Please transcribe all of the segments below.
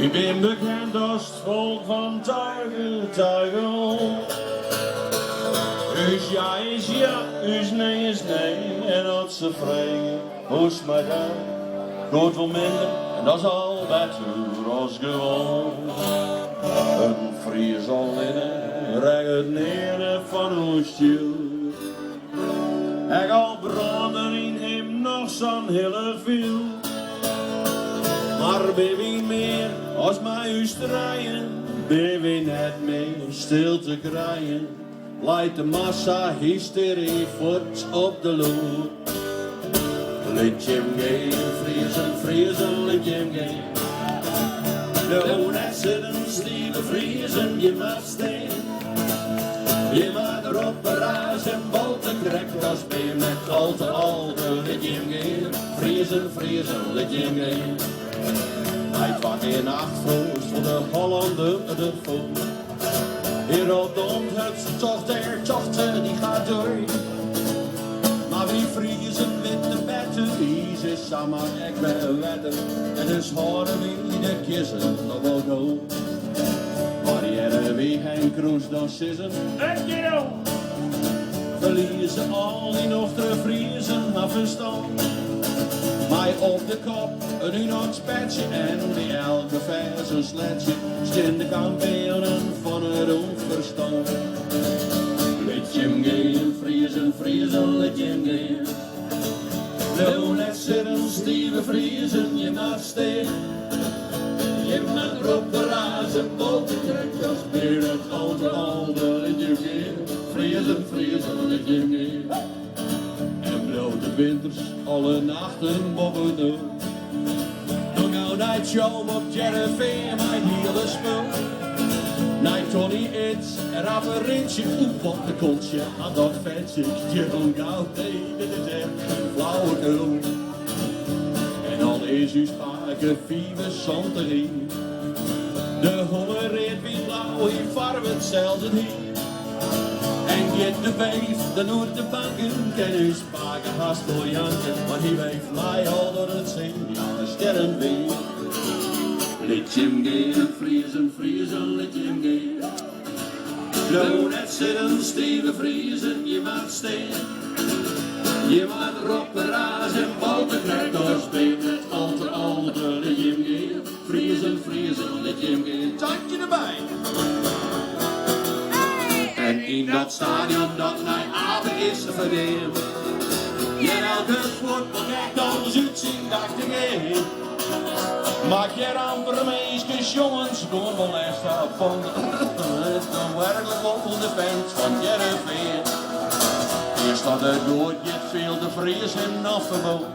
Ik ben bekend als het volk van tuigen, tuigen om. Dus ja is ja, dus nee is nee. En als ze vragen, hoe is het maar gaan? Nooit wel minder, en dat is al beter als gewoon. Een Fries al linnen, reg het neer van ons stil. Hij al branden in hem nog zo'n hele veel. Maar ben wie meer als mij u strijden, ben wie net meer stil te krijgen. Leidt de massa hysterie voort op de loer. Let je hem gaan, vriezen, vriezen, let je hem gaan. De net zitten, stieve vriezen, je mag steen. Je mag erop razen, bolten krekt als beer met al te let je hem gaan. Vriezen, vriezen, let je hem gaan. Hij wacht in nachtvoos voor de Hollanden de voet. Hier op de onthutse tocht der tochten die gaat door. Maar wie vriezen met de betten, die is samen ik ben wetten. En dus horen wie de kissen nog wel go. Maar die hebben wie geen kroes dan sissen. Verliezen al die nog te vriezen naar verstand. Mij op de kop, een Unox-petje en die elke vers een sletje. Stin de kampioenen van het onverstand. Let je hem gaan, vriezen, vriezen, let je hem gaan. Doe net zitten, stieve vriezen, je mag steen. Je mag erop de razen, boten trekt als beer het oude, let je hem gaan. Vriezen, vriezen, let je hem gaan. De winters alle nachten bobben doen. Nog nou night show op Jereveen, mijn hele spul. Night Tony It's, en rap een rintje op de kontje. Aan dat vetje, je dan gauw, nee, dit is echt een flauwekul. En al is uw spaken, vieve santerie. De holle reed wie blauw, hier farben hetzelfde niet. En je de beef, dan hoort de banken, ken u spaken haast door janken. Maar die weef mij al door het zee, ja, sterren weer. Let je hem gaan, vriezen, vriezen, let je hem gaan. Doe net zitten, stieve vriezen, je mag steen. Je mag erop razen, boten krijgt als been met al te, let je hem gaan. Vriezen, vriezen, let je hem gaan. Tandje erbij. En in dat stadion dat mijn avond is verdeeld. Je elke sportproject anders uitzien dacht ik heen. Maak je amper meisjes jongens, door de les van het is een werkelijk op de fans van Jereveen. Hier staat het door, je veel te vriezen en afverbood.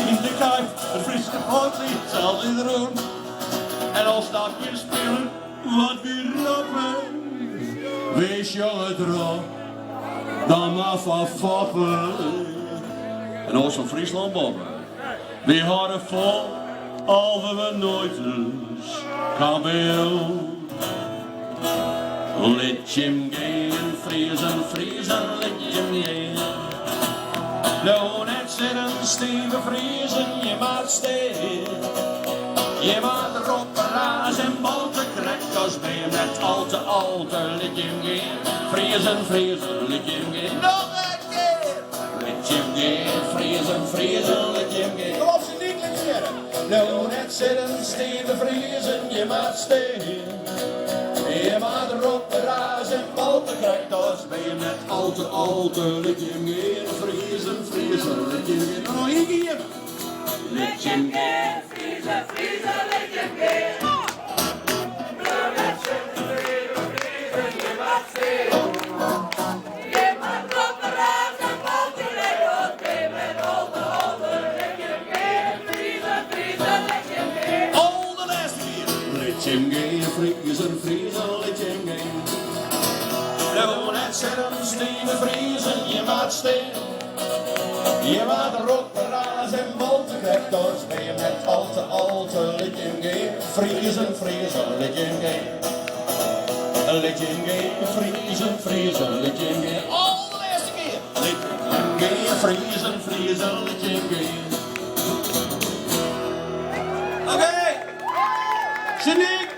In de kuip, het Friese potlied, zelfs in de room. En als dat je spelen, wat weer op me. Wees jongen droog, dan maar van foppen. En als van Friesland bobben. We hadden vol, alweer we nooit dus kampioen. Let je hem gaan, vriezen, vriezen, let je hem gaan. Nou net zitten, stieve vriezen, je mag steen. Je mag erop razen en boten krijgt als beer met al te, let je hem gaan. Vriezen, vriezen, let je hem gaan. Nog een keer! Let je hem gaan, vriezen, vriezen, let je hem gaan. Geloof ze niet, let je hem. Nou net zitten, stieve vriezen, je mag steen. Je mag erop razen en boten krijgt als beer met al te, let je hem gaan. Vriezen, vriezen, let je hem gaan. Nog een keer! Let je hem gaan. Vriezen, vriezen, let je hem gaan. Nou net zitten, stieve vriezen, je mag steen. Je mag erop razen en boten krijgt als beer met al te, let je hem gaan. Vriezen, vriezen, let je hem gaan. Al de laatste keer. Let je hem gaan, vriezen, vriezen, let je hem gaan. Nou net zitten, stieve vriezen, je mag steen. Je mag erop razen en boten krijgt als beer met al te, let je hem gaan. Vriezen, vriezen, let je hem gaan. Let je hem gaan, vriezen, vriezen, let je hem gaan. Al de laatste keer. Let je hem gaan, vriezen, vriezen, let je hem gaan. Oké. Geniek!